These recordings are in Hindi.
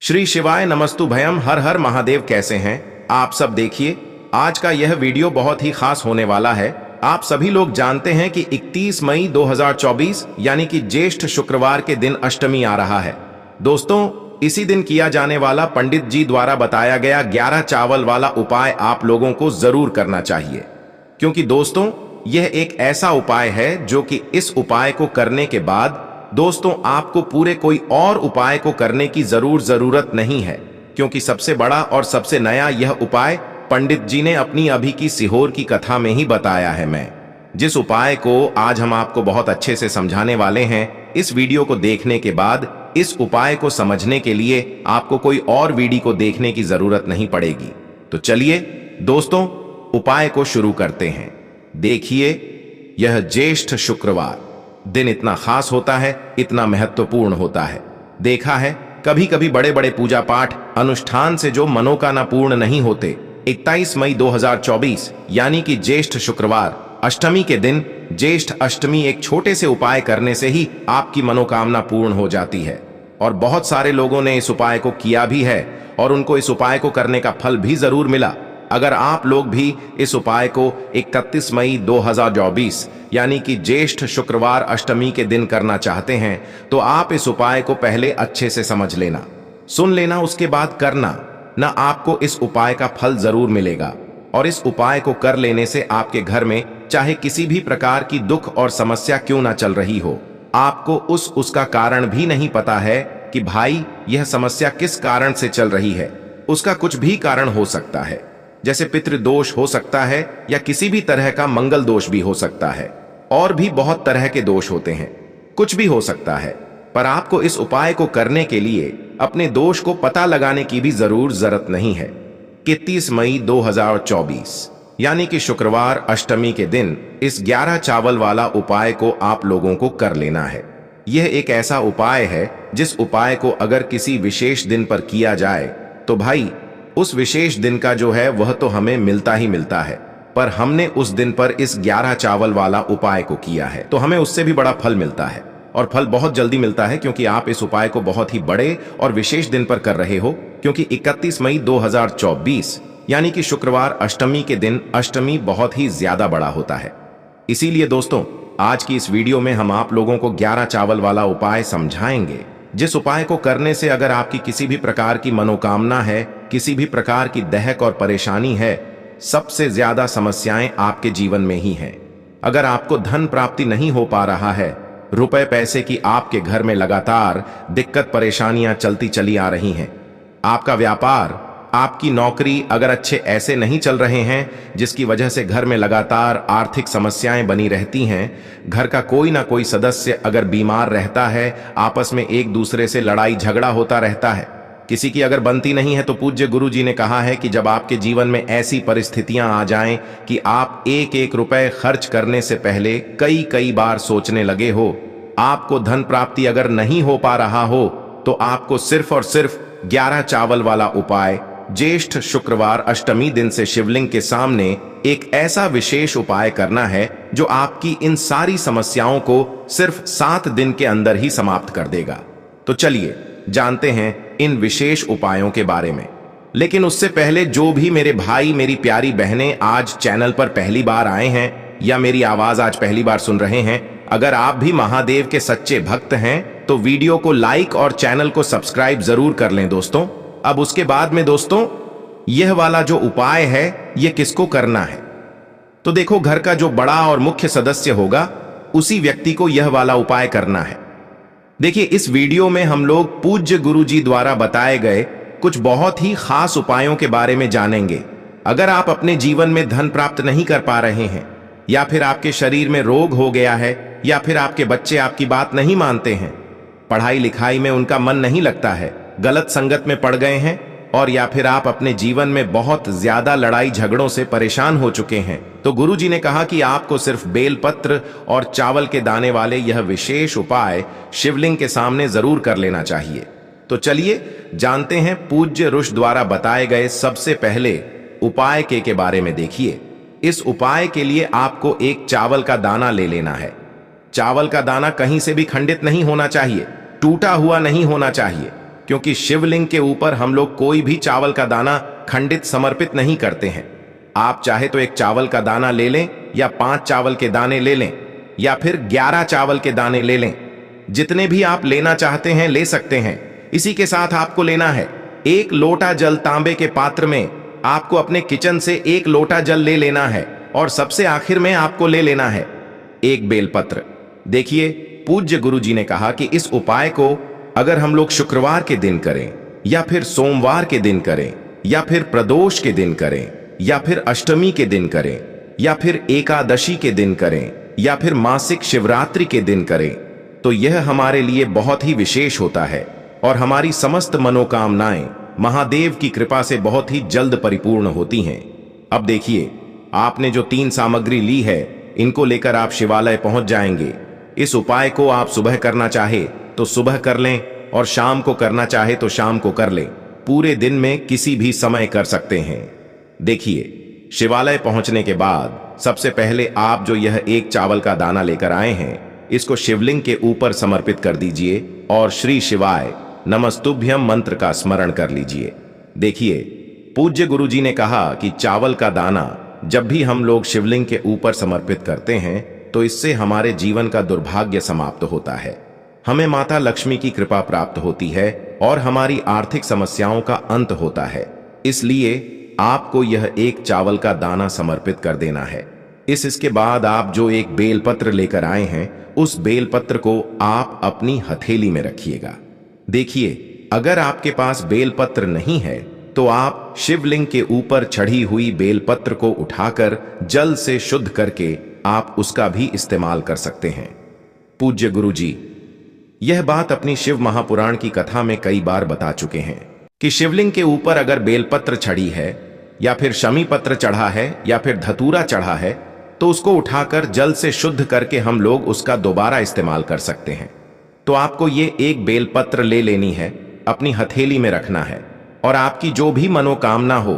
श्री शिवाय नमस्तु भयम। हर हर महादेव। कैसे हैं आप सब? देखिए, आज का यह वीडियो बहुत ही खास होने वाला है। आप सभी लोग जानते हैं कि 31 मई 2024 यानी कि ज्येष्ठ शुक्रवार के दिन अष्टमी आ रहा है। दोस्तों, इसी दिन किया जाने वाला पंडित जी द्वारा बताया गया 11 चावल वाला उपाय आप लोगों को जरूर करना चाहिए, क्योंकि दोस्तों यह एक ऐसा उपाय है जो कि इस उपाय को करने के बाद दोस्तों आपको पूरे कोई और उपाय को करने की जरूरत नहीं है, क्योंकि सबसे बड़ा और सबसे नया यह उपाय पंडित जी ने अपनी अभी की सीहोर की कथा में ही बताया है। मैं जिस उपाय को आज हम आपको बहुत अच्छे से समझाने वाले हैं, इस वीडियो को देखने के बाद इस उपाय को समझने के लिए आपको कोई और वीडियो को देखने की जरूरत नहीं पड़ेगी। तो चलिए दोस्तों, उपाय को शुरू करते हैं। देखिए, यह ज्येष्ठ शुक्रवार दिन इतना खास होता है, इतना महत्वपूर्ण होता है। देखा है कभी कभी बड़े बड़े पूजा पाठ अनुष्ठान से जो मनोकामना पूर्ण नहीं होते। 31 मई 2024 यानी कि ज्येष्ठ शुक्रवार अष्टमी के दिन, ज्येष्ठ अष्टमी एक छोटे से उपाय करने से ही आपकी मनोकामना पूर्ण हो जाती है। और बहुत सारे लोगों ने इस उपाय को किया भी है और उनको इस उपाय को करने का फल भी जरूर मिला। अगर आप लोग भी इस उपाय को 31 मई 2024 यानी कि ज्येष्ठ शुक्रवार अष्टमी के दिन करना चाहते हैं, तो आप इस उपाय को पहले अच्छे से समझ लेना, सुन लेना, उसके बाद करना ना। आपको इस उपाय का फल जरूर मिलेगा। और इस उपाय को कर लेने से आपके घर में चाहे किसी भी प्रकार की दुख और समस्या क्यों ना चल रही हो, आपको उसका कारण भी नहीं पता है कि भाई यह समस्या किस कारण से चल रही है। उसका कुछ भी कारण हो सकता है, जैसे पितृदोष हो सकता है या किसी भी तरह का मंगल दोष भी हो सकता है, और भी बहुत तरह के दोष होते हैं, कुछ भी हो सकता है। पर आपको इस उपाय को करने के लिए अपने दोष को पता लगाने की भी जरूरत नहीं है। 31 मई 2024 यानी कि शुक्रवार अष्टमी के दिन इस 11 चावल वाला उपाय को आप लोगों को कर लेना है। यह एक ऐसा उपाय है जिस उपाय को अगर किसी विशेष दिन पर किया जाए तो भाई उस विशेष दिन का जो है वह तो हमें मिलता ही मिलता है। पर हमने उस दिन पर इस 11 चावल वाला उपाय को किया है तो हमें उससे भी बड़ा फल मिलता है, और फल बहुत जल्दी मिलता है, क्योंकि आप इस उपाय को बहुत ही बड़े और विशेष दिन पर कर रहे हो। क्योंकि 31 मई 2024 यानी कि शुक्रवार अष्टमी के दिन अष्टमी बहुत ही ज्यादा बड़ा होता है। इसीलिए दोस्तों, आज की इस वीडियो में हम आप लोगों को 11 चावल वाला उपाय समझाएंगे, जिस उपाय को करने से अगर आपकी किसी भी प्रकार की मनोकामना है, किसी भी प्रकार की दहक और परेशानी है, सबसे ज्यादा समस्याएं आपके जीवन में ही हैं। अगर आपको धन प्राप्ति नहीं हो पा रहा है, रुपए पैसे की आपके घर में लगातार दिक्कत परेशानियां चलती चली आ रही हैं, आपका व्यापार, आपकी नौकरी अगर अच्छे ऐसे नहीं चल रहे हैं जिसकी वजह से घर में लगातार आर्थिक समस्याएं बनी रहती हैं, घर का कोई ना कोई सदस्य अगर बीमार रहता है, आपस में एक दूसरे से लड़ाई झगड़ा होता रहता है, किसी की अगर बनती नहीं है, तो पूज्य गुरु जी ने कहा है कि जब आपके जीवन में ऐसी परिस्थितियां आ जाएं कि आप एक एक रुपए खर्च करने से पहले कई बार सोचने लगे हो, आपको धन प्राप्ति अगर नहीं हो पा रहा हो, तो आपको सिर्फ और सिर्फ 11 चावल वाला उपाय ज्येष्ठ शुक्रवार अष्टमी दिन से शिवलिंग के सामने एक ऐसा विशेष उपाय करना है जो आपकी इन सारी समस्याओं को सिर्फ 7 दिन के अंदर ही समाप्त कर देगा। तो चलिए जानते हैं इन विशेष उपायों के बारे में। लेकिन उससे पहले जो भी मेरे भाई मेरी प्यारी बहनें आज चैनल पर पहली बार आए हैं या मेरी आवाज आज पहली बार सुन रहे हैं, अगर आप भी महादेव के सच्चे भक्त हैं तो वीडियो को लाइक और चैनल को सब्सक्राइब जरूर कर लें दोस्तों। अब उसके बाद में दोस्तों, यह वाला जो उपाय है यह किसको करना है, तो देखो, घर का जो बड़ा और मुख्य सदस्य होगा उसी व्यक्ति को यह वाला उपाय करना है। देखिए, इस वीडियो में हम लोग पूज्य गुरु जी द्वारा बताए गए कुछ बहुत ही खास उपायों के बारे में जानेंगे। अगर आप अपने जीवन में धन प्राप्त नहीं कर पा रहे हैं, या फिर आपके शरीर में रोग हो गया है, या फिर आपके बच्चे आपकी बात नहीं मानते हैं, पढ़ाई लिखाई में उनका मन नहीं लगता है, गलत संगत में पड़ गए हैं, और या फिर आप अपने जीवन में बहुत ज्यादा लड़ाई झगड़ों से परेशान हो चुके हैं, तो गुरु जी ने कहा कि आपको सिर्फ बेलपत्र और चावल के दाने वाले यह विशेष उपाय शिवलिंग के सामने जरूर कर लेना चाहिए। तो चलिए जानते हैं पूज्य ऋषि द्वारा बताए गए सबसे पहले उपाय के बारे में। देखिए, इस उपाय के लिए आपको एक चावल का दाना ले लेना है। चावल का दाना कहीं से भी खंडित नहीं होना चाहिए, टूटा हुआ नहीं होना चाहिए। क्योंकि शिवलिंग के ऊपर हम लोग कोई भी चावल का दाना खंडित समर्पित नहीं करते हैं। आप चाहे तो एक चावल का दाना ले लें, या 5 चावल के दाने ले लें, या फिर 11 चावल के दाने ले लें। जितने भी आप लेना चाहते हैं ले सकते हैं। इसी के साथ आपको लेना है 1 लोटा जल। तांबे के पात्र में आपको अपने किचन से 1 लोटा जल ले लेना है, और सबसे आखिर में आपको ले लेना है 1 बेलपत्र। देखिए, पूज्य गुरु जी ने कहा कि इस उपाय को अगर हम लोग शुक्रवार के दिन करें, या फिर सोमवार के दिन करें, या फिर प्रदोष के दिन करें, या फिर अष्टमी के दिन करें, या फिर एकादशी के दिन करें, या फिर मासिक शिवरात्रि के दिन करें, तो यह हमारे लिए बहुत ही विशेष होता है और हमारी समस्त मनोकामनाएं महादेव की कृपा से बहुत ही जल्द परिपूर्ण होती हैं। अब देखिए, आपने जो 3 सामग्री ली है, इनको लेकर आप शिवालय पहुंच जाएंगे। इस उपाय को आप सुबह करना चाहे तो सुबह कर लें, और शाम को करना चाहे तो शाम को कर लें। पूरे दिन में किसी भी समय कर सकते हैं। देखिए, शिवालय पहुंचने के बाद सबसे पहले आप जो यह 1 चावल का दाना लेकर आए हैं, इसको शिवलिंग के ऊपर समर्पित कर दीजिए और श्री शिवाय नमस्तुभ्यम मंत्र का स्मरण कर लीजिए। देखिए, पूज्य गुरु जी ने कहा कि चावल का दाना जब भी हम लोग शिवलिंग के ऊपर समर्पित करते हैं, तो इससे हमारे जीवन का दुर्भाग्य समाप्त होता है, हमें माता लक्ष्मी की कृपा प्राप्त होती है और हमारी आर्थिक समस्याओं का अंत होता है। इसलिए आपको यह 1 चावल का दाना समर्पित कर देना है। इसके बाद आप जो 1 बेलपत्र लेकर आए हैं, उस बेलपत्र को आप अपनी हथेली में रखिएगा। देखिए, अगर आपके पास बेलपत्र नहीं है तो आप शिवलिंग के ऊपर चढ़ी हुई बेलपत्र को उठाकर जल से शुद्ध करके आप उसका भी इस्तेमाल कर सकते हैं। पूज्य गुरु जी यह बात अपनी शिव महापुराण की कथा में कई बार बता चुके हैं कि शिवलिंग के ऊपर अगर बेलपत्र चढ़ी है, या फिर शमी पत्र चढ़ा है, या फिर धतूरा चढ़ा है, तो उसको उठाकर जल से शुद्ध करके हम लोग उसका दोबारा इस्तेमाल कर सकते हैं। तो आपको ये 1 बेलपत्र ले लेनी है, अपनी हथेली में रखना है, और आपकी जो भी मनोकामना हो,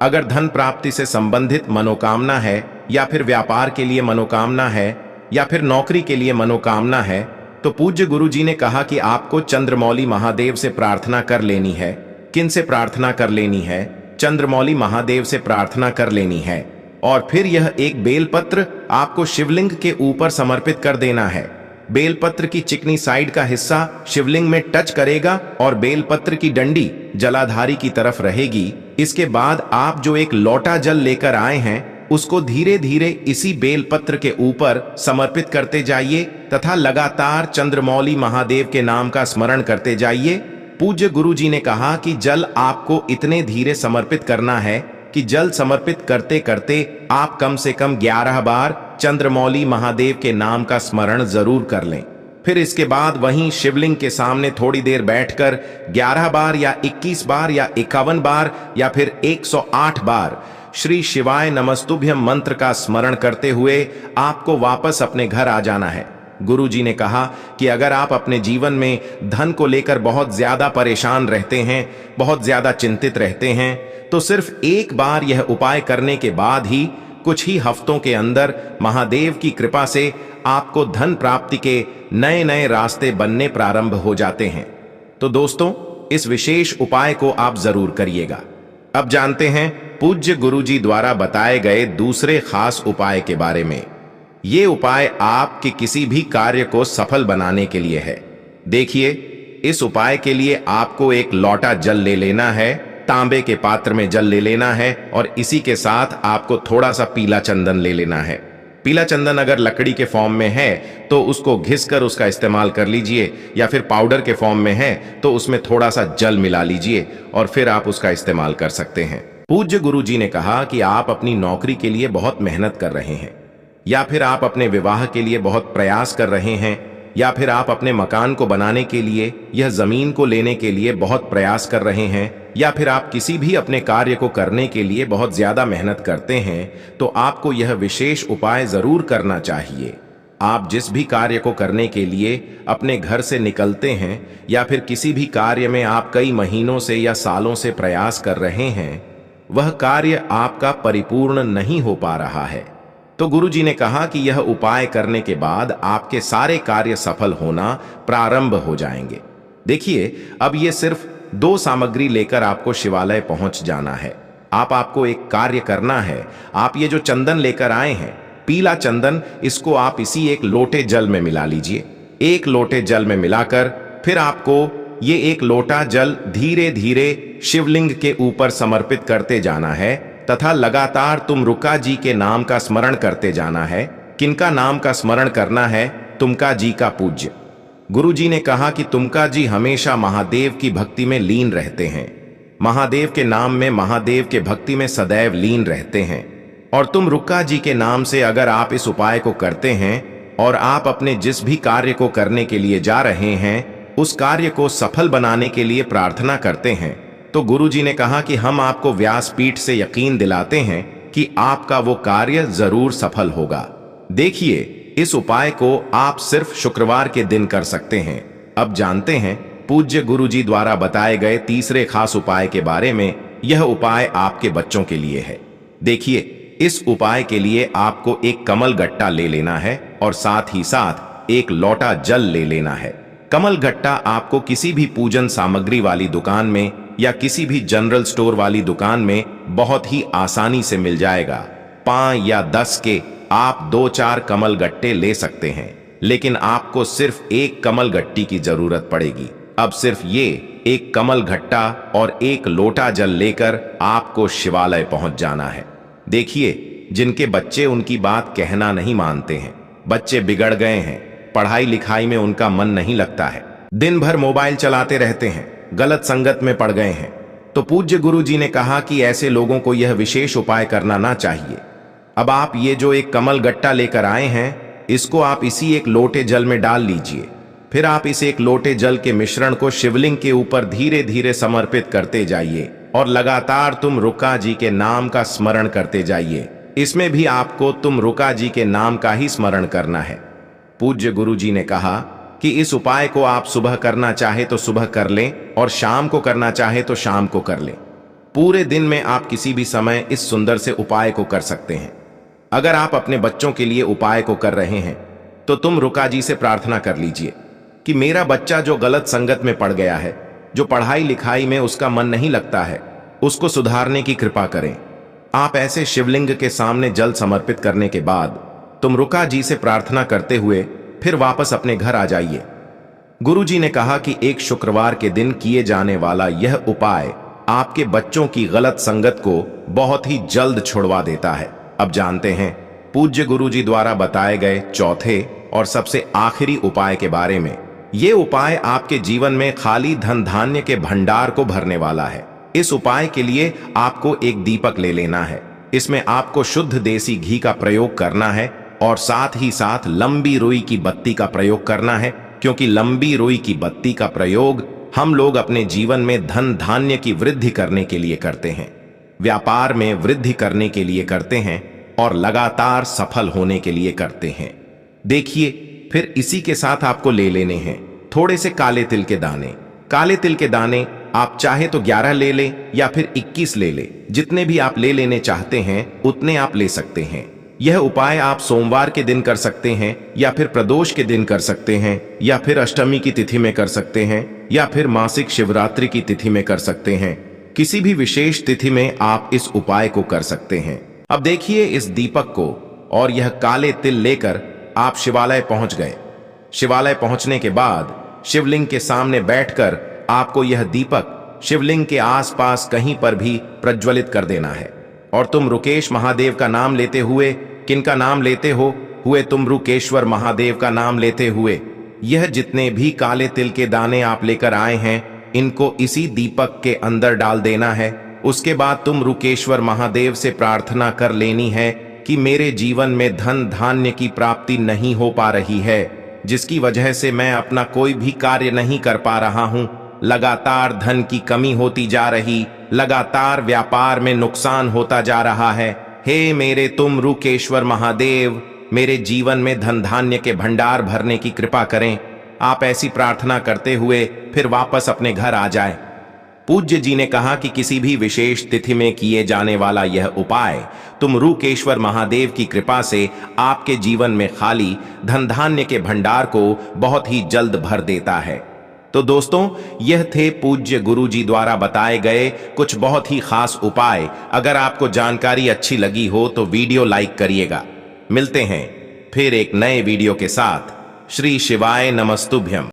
अगर धन प्राप्ति से संबंधित मनोकामना है, या फिर व्यापार के लिए मनोकामना है, या फिर नौकरी के लिए मनोकामना है, तो पूज्य गुरु जी ने कहा कि आपको चंद्रमौली महादेव से प्रार्थना कर लेनी है। किन से प्रार्थना कर लेनी है? चंद्रमौली महादेव से प्रार्थना कर लेनी है, और फिर यह 1 बेलपत्र आपको शिवलिंग के ऊपर समर्पित कर देना है। बेलपत्र की चिकनी साइड का हिस्सा शिवलिंग में टच करेगा और बेलपत्र की डंडी जलाधारी की तरफ रहेगी। इसके बाद आप जो 1 लोटा जल लेकर आए हैं, उसको धीरे धीरे इसी बेलपत्र के ऊपर समर्पित करते जाइए तथा लगातार चंद्रमौली महादेव के नाम का स्मरण करते जाइए। पूज्य गुरु जी ने कहा कि जल आपको इतने धीरे समर्पित करना है कि जल समर्पित करते करते आप कम से कम 11 बार चंद्रमौली महादेव के नाम का स्मरण जरूर कर लें। फिर इसके बाद वहीं शिवलिंग के सामने थोड़ी देर बैठकर 11 बार या 21 बार या 51 बार या फिर 108 बार श्री शिवाय नमस्तुभ्यम मंत्र का स्मरण करते हुए आपको वापस अपने घर आ जाना है। गुरु जी ने कहा कि अगर आप अपने जीवन में धन को लेकर बहुत ज्यादा परेशान रहते हैं, बहुत ज्यादा चिंतित रहते हैं, तो सिर्फ 1 बार यह उपाय करने के बाद ही कुछ ही हफ्तों के अंदर महादेव की कृपा से आपको धन प्राप्ति के नए नए रास्ते बनने प्रारंभ हो जाते हैं। तो दोस्तों, इस विशेष उपाय को आप जरूर करिएगा। अब जानते हैं पूज्य गुरुजी द्वारा बताए गए दूसरे खास उपाय के बारे में। ये उपाय आपके किसी भी कार्य को सफल बनाने के लिए है। देखिए, इस उपाय के लिए आपको 1 लोटा जल ले लेना है, तांबे के पात्र में जल ले लेना है, और इसी के साथ आपको थोड़ा सा पीला चंदन ले लेना है। पीला चंदन अगर लकड़ी के फॉर्म में है तो उसको घिसकर उसका इस्तेमाल कर लीजिए, या फिर पाउडर के फॉर्म में है तो उसमें थोड़ा सा जल मिला लीजिए और फिर आप उसका इस्तेमाल कर सकते हैं। पूज्य गुरु जी ने कहा कि आप अपनी नौकरी के लिए बहुत मेहनत कर रहे हैं, या फिर आप अपने विवाह के लिए बहुत प्रयास कर रहे हैं, या फिर आप अपने मकान को बनाने के लिए, यह जमीन को लेने के लिए बहुत प्रयास कर रहे हैं, या फिर आप किसी भी अपने कार्य को करने के लिए बहुत ज्यादा मेहनत करते हैं, तो आपको यह विशेष उपाय जरूर करना चाहिए। आप जिस भी कार्य को करने के लिए अपने घर से निकलते हैं, या फिर किसी भी कार्य में आप कई महीनों से या सालों से प्रयास कर रहे हैं, वह कार्य आपका परिपूर्ण नहीं हो पा रहा है, तो गुरु जी ने कहा कि यह उपाय करने के बाद आपके सारे कार्य सफल होना प्रारंभ हो जाएंगे। देखिए, अब ये सिर्फ 2 सामग्री लेकर आपको शिवालय पहुंच जाना है। आपको एक कार्य करना है। आप ये जो चंदन लेकर आए हैं, पीला चंदन, इसको आप इसी एक लोटे जल में मिला लीजिए। एक लोटे जल में मिलाकर फिर आपको ये एक लोटा जल धीरे धीरे शिवलिंग के ऊपर समर्पित करते जाना है तथा लगातार तुम रुका जी के नाम का स्मरण करते जाना है। किनका नाम का स्मरण करना है? तुमका जी का पूज्य। गुरु जी ने कहा कि तुमका जी हमेशा महादेव की भक्ति में लीन रहते हैं। महादेव के नाम में, महादेव के भक्ति में सदैव लीन रहते हैं। और तुम रुक्का जी के नाम से अगर आप इस उपाय को करते हैं और आप अपने जिस भी कार्य को करने के लिए जा रहे हैं उस कार्य को सफल बनाने के लिए प्रार्थना करते हैं, तो गुरु जी ने कहा कि हम आपको व्यासपीठ से यकीन दिलाते हैं कि आपका वो कार्य जरूर सफल होगा। देखिए, इस उपाय को आप सिर्फ शुक्रवार के दिन कर सकते हैं। अब जानते हैं पूज्य गुरु जी द्वारा बताए गए तीसरे खास उपाय के बारे में। यह उपाय आपके बच्चों के लिए है। देखिए, इस उपाय के लिए आपको एक कमल गट्टा ले लेना है और साथ ही साथ एक लोटा जल ले लेना है। कमल गट्टा आपको किसी भी पूजन सामग्री वाली दुकान में या किसी भी जनरल स्टोर वाली दुकान में बहुत ही आसानी से मिल जाएगा। 5 या 10 के आप 2-4 कमल गट्टे ले सकते हैं, लेकिन आपको सिर्फ एक कमल गट्टी की जरूरत पड़ेगी। अब सिर्फ ये एक कमल गट्टा और एक लोटा जल लेकर आपको शिवालय पहुंच जाना है। देखिए, जिनके बच्चे उनकी बात कहना नहीं मानते हैं, बच्चे बिगड़ गए हैं, पढ़ाई लिखाई में उनका मन नहीं लगता है, दिन भर मोबाइल चलाते रहते हैं, गलत संगत में पड़ गए हैं, तो पूज्य गुरु जी ने कहा कि ऐसे लोगों को यह विशेष उपाय करना ना चाहिए। अब आप ये जो एक कमल गट्टा लेकर आए हैं, इसको आप इसी एक लोटे जल में डाल लीजिए। फिर आप इस एक लोटे जल के मिश्रण को शिवलिंग के ऊपर धीरे धीरे समर्पित करते जाइए और लगातार तुम रुका जी के नाम का स्मरण करते जाइए। इसमें भी आपको तुम रुका जी के नाम का ही स्मरण करना है। पूज्य गुरु जी ने कहा कि इस उपाय को आप सुबह करना चाहे तो सुबह कर लें और शाम को करना चाहे तो शाम को कर लें। पूरे दिन में आप किसी भी समय इस सुंदर से उपाय को कर सकते हैं। अगर आप अपने बच्चों के लिए उपाय को कर रहे हैं तो तुम रुका जी से प्रार्थना कर लीजिए कि मेरा बच्चा जो गलत संगत में पड़ गया है, जो पढ़ाई लिखाई में उसका मन नहीं लगता है, उसको सुधारने की कृपा करें। आप ऐसे शिवलिंग के सामने जल समर्पित करने के बाद तुम रुका जी से प्रार्थना करते हुए फिर वापस अपने घर आ जाइए। गुरु जी ने कहा कि एक शुक्रवार के दिन किए जाने वाला यह उपाय आपके बच्चों की गलत संगत को बहुत ही जल्द छुड़वा देता है। अब जानते हैं पूज्य गुरु जी द्वारा बताए गए चौथे और सबसे आखिरी उपाय के बारे में। ये उपाय आपके जीवन में खाली धन धान्य के भंडार को भरने वाला है। इस उपाय के लिए आपको एक दीपक ले लेना है। इसमें आपको शुद्ध देसी घी का प्रयोग करना है और साथ ही साथ लंबी रुई की बत्ती का प्रयोग करना है, क्योंकि लंबी रुई की बत्ती का प्रयोग हम लोग अपने जीवन में धन धान्य की वृद्धि करने के लिए करते हैं, व्यापार में वृद्धि करने के लिए करते हैं और लगातार सफल होने के लिए करते हैं। देखिए, फिर इसी के साथ आपको ले लेने हैं थोड़े से काले तिल के दाने। काले तिल के दाने आप चाहे तो 11 ले लें या फिर 21 ले लें। जितने भी आप ले लेने चाहते हैं उतने आप ले सकते हैं। यह उपाय आप सोमवार के दिन कर सकते हैं या फिर प्रदोष के दिन कर सकते हैं या फिर अष्टमी की तिथि में कर सकते हैं या फिर मासिक शिवरात्रि की तिथि में कर सकते हैं। किसी भी विशेष तिथि में आप इस उपाय को कर सकते हैं। अब देखिए, इस दीपक को और यह काले तिल लेकर आप शिवालय पहुंच गए। शिवालय पहुंचने के बाद शिवलिंग के सामने बैठकर आपको यह दीपक शिवलिंग के आसपास कहीं पर भी प्रज्वलित कर देना है और तुम रुकेश महादेव का नाम लेते हुए, किनका नाम लेते हुए तुम रुकेश्वर महादेव का नाम लेते हुए यह जितने भी काले तिल के दाने आप लेकर आए हैं इनको इसी दीपक के अंदर डाल देना है। उसके बाद तुम रुकेश्वर महादेव से प्रार्थना कर लेनी है कि मेरे जीवन में धन धान्य की प्राप्ति नहीं हो पा रही है, जिसकी वजह से मैं अपना कोई भी कार्य नहीं कर पा रहा हूं। लगातार धन की कमी होती जा रही, लगातार व्यापार में नुकसान होता जा रहा है। हे मेरे तुम रुकेश्वर महादेव, मेरे जीवन में धन धान्य के भंडार भरने की कृपा करें। आप ऐसी प्रार्थना करते हुए फिर वापस अपने घर आ जाए। पूज्य जी ने कहा कि किसी भी विशेष तिथि में किए जाने वाला यह उपाय तुम रुकेश्वर महादेव की कृपा से आपके जीवन में खाली धन धान्य के भंडार को बहुत ही जल्द भर देता है। तो दोस्तों, यह थे पूज्य गुरु जी द्वारा बताए गए कुछ बहुत ही खास उपाय। अगर आपको जानकारी अच्छी लगी हो तो वीडियो लाइक करिएगा। मिलते हैं फिर एक नए वीडियो के साथ। श्री शिवाय नमस्तुभ्यम।